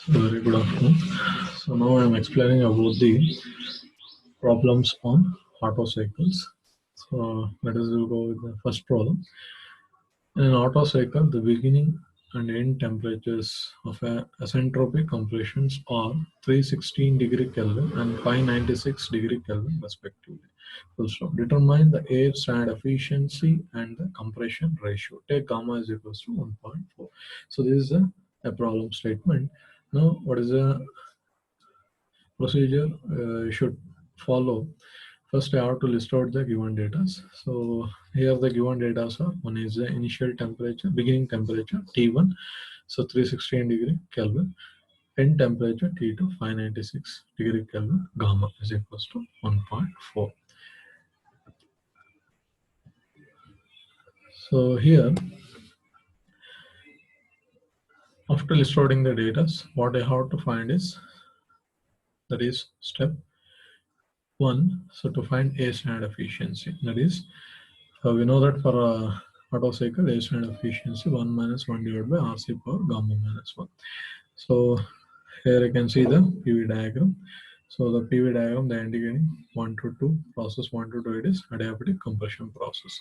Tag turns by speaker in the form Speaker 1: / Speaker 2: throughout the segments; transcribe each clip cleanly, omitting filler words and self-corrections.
Speaker 1: Very good afternoon. So now I am explaining about the problems on auto cycles. So let us will go with the first problem. In an auto cycle, the beginning and end temperatures of a asymptotic compressions are 316 degree Kelvin and 596 degree Kelvin respectively. Full stop. Determine the air standard efficiency and the compression ratio. Take gamma is equals to 1.4. So this is a problem statement. Now what is the procedure you should follow? First, I have to list out the given data. So here the given data are: one is the initial temperature, beginning temperature T1, so 316 degree Kelvin, end temperature T2, 596 degree Kelvin, gamma is equals to 1.4. So here, after listing the data, what I have to find is, that is step 1. So to find A standard efficiency, that is, we know that for a auto cycle, A standard efficiency 1 minus 1 divided by RC power gamma minus 1. So here you can see the PV diagram. So the PV diagram, they indicating 1 to 2, process 1 to 2, it is adiabatic compression process.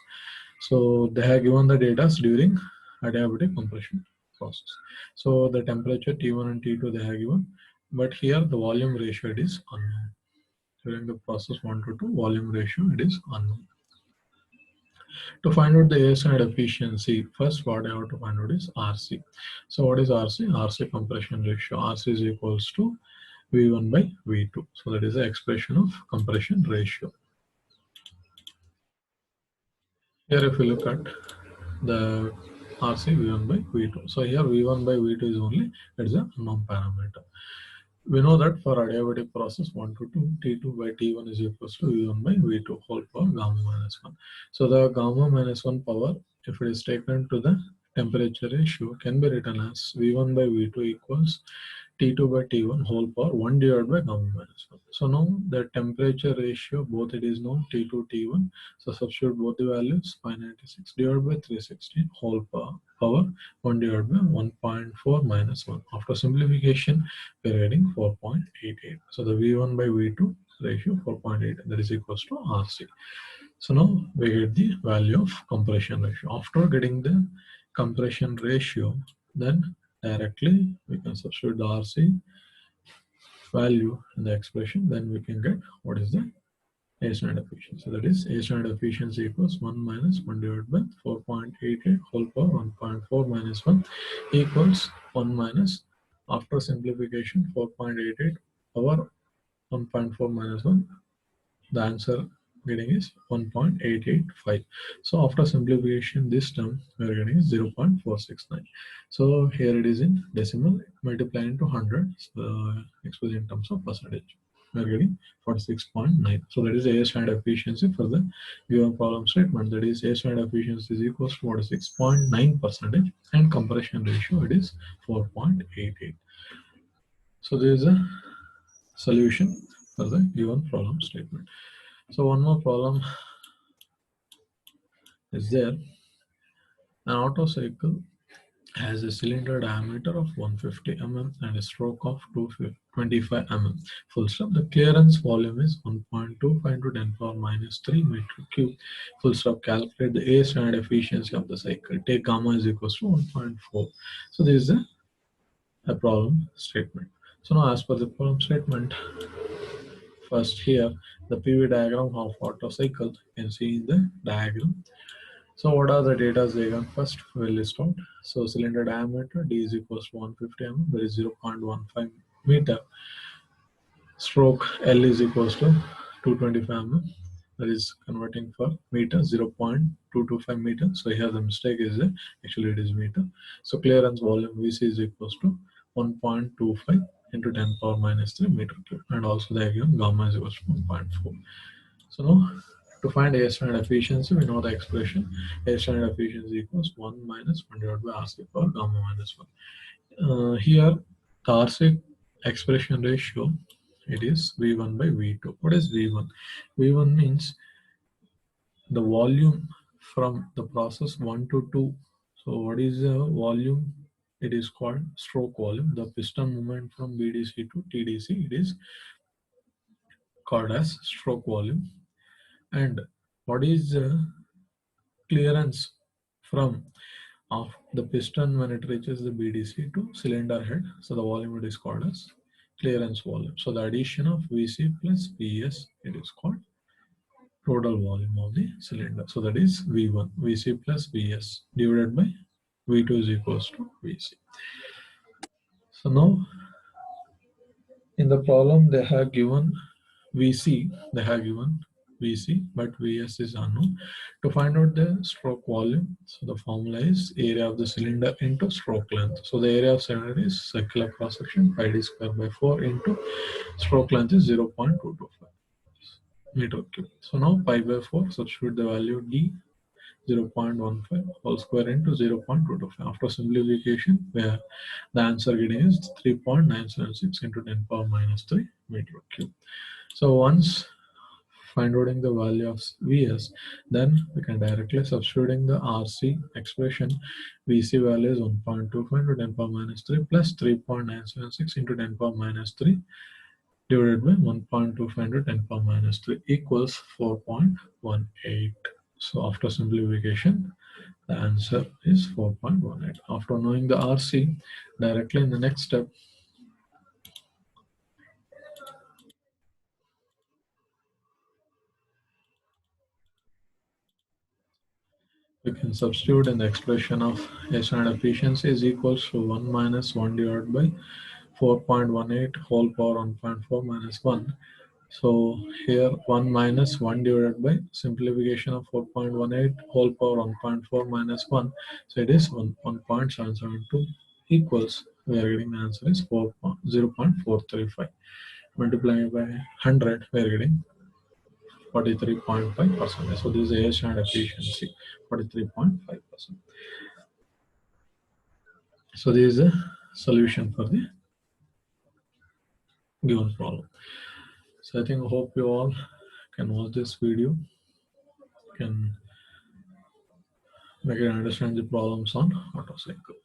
Speaker 1: So they have given the data during adiabatic compression process. So the temperature T1 and T2 they have given, but here the volume ratio it is unknown. During the process 1 to 2, volume ratio it is unknown. To find out the air standard efficiency, first what I have to find out is RC. So what is RC? RC compression ratio. RC is equals to V1 by V2. So that is the expression of compression ratio. Here if you look at the RC V1 by V2. So here V1 by V2 is only, it is a unknown parameter. We know that for adiabatic process 1 to 2, T2 by T1 is equals to V1 by V2 whole power gamma minus 1. So the gamma minus 1 power, if it is taken to the temperature ratio, can be written as V1 by V2 equals T2 by T1 whole power 1 divided by gamma minus 1. So now the temperature ratio, both it is known, T2, T1. So substitute both the values, 596 divided by 316 whole power 1 divided by 1.4 minus 1. After simplification, we are getting 4.88. So the V1 by V2 ratio 4.8, that is equals to RC. So now we get the value of compression ratio. After getting the compression ratio, then directly we can substitute the RC value in the expression, then we can get what is the A standard efficiency. So that is A standard efficiency equals 1 minus 1 divided by 4.88 whole power 1.4 minus 1 equals 1 minus, after simplification, 4.88 over 1.4 minus 1. The answer getting is 1.885. So after simplification, this term we are getting is 0.469. So here it is in decimal, multiply into 100, so expressed in terms of percentage. We are getting 46.9. So that is A standard efficiency for the given problem statement. That is A standard efficiency is equals to 46.9% and compression ratio it is 4.88. So there is a solution for the given problem statement. So one more problem is there. An auto cycle has a cylinder diameter of 150 mm and a stroke of 225 mm. Full stop. The clearance volume is 1.25 into 10 power minus 3 meter cube. Full stop. Calculate the A standard efficiency of the cycle. Take gamma is equals to 1.4. So this is a problem statement. So now as per the problem statement, first here the PV diagram of auto cycle you can see in the diagram. So what are the data given? First we'll list out. So cylinder diameter D is equals to 150 mm, that is 0.15 meter. Stroke L is equals to 225 mm, that is converting for meter, 0.225 meter. So here the mistake is actually it is meter. So clearance volume VC is equals to 1.25 into 10 power minus 3 meter cube, and also the again gamma is equals to 1.4. So now to find A standard efficiency, we know the expression A standard efficiency equals 1 minus 1 divided by RC power gamma minus 1. Here the RC expression ratio, it is V1 by V2. What is V1? V1 means the volume from the process 1 to 2. So what is the volume it is called stroke volume. The piston movement from BDC to TDC, it is called as stroke volume. And what is clearance from of the piston when it reaches the BDC to cylinder head? So the volume, it is called as clearance volume. So the addition of VC plus VS, it is called total volume of the cylinder. So that is V1, VC plus VS divided by V2 is equals to VC. So now in the problem they have given VC, they have given VC, but VS is unknown. To find out the stroke volume, so the formula is area of the cylinder into stroke length. So the area of cylinder is circular cross section pi d square by 4 into stroke length is 0.225 meter cube. So now pi by 4, substitute the value d 0.15 whole square into 0.225. After simplification, where the answer getting is 3.976 into 10 power minus 3 meter cube. So once finding the value of Vs, then we can directly substituting the RC expression. Vc value is 1.25 into 10 power minus 3 plus 3.976 into 10 power minus 3 divided by 1.25 into 10 power minus 3 equals 4.18. So after simplification, the answer is 4.18. After knowing the RC, directly in the next step, we can substitute in the expression of S and efficiency is equals to 1 minus 1 divided by 4.18 whole power 1.4 minus 1. So here 1 minus 1 divided by simplification of 4.18 whole power 1.4 minus 1. So it is 1.772 equals, we are getting the answer is 0.435. Multiplying by 100, we are getting 43.5%. So this is air standard efficiency, 43.5%. So this is a solution for the given problem. So I think hope you all can watch this video, can make you understand the problems on autocycle.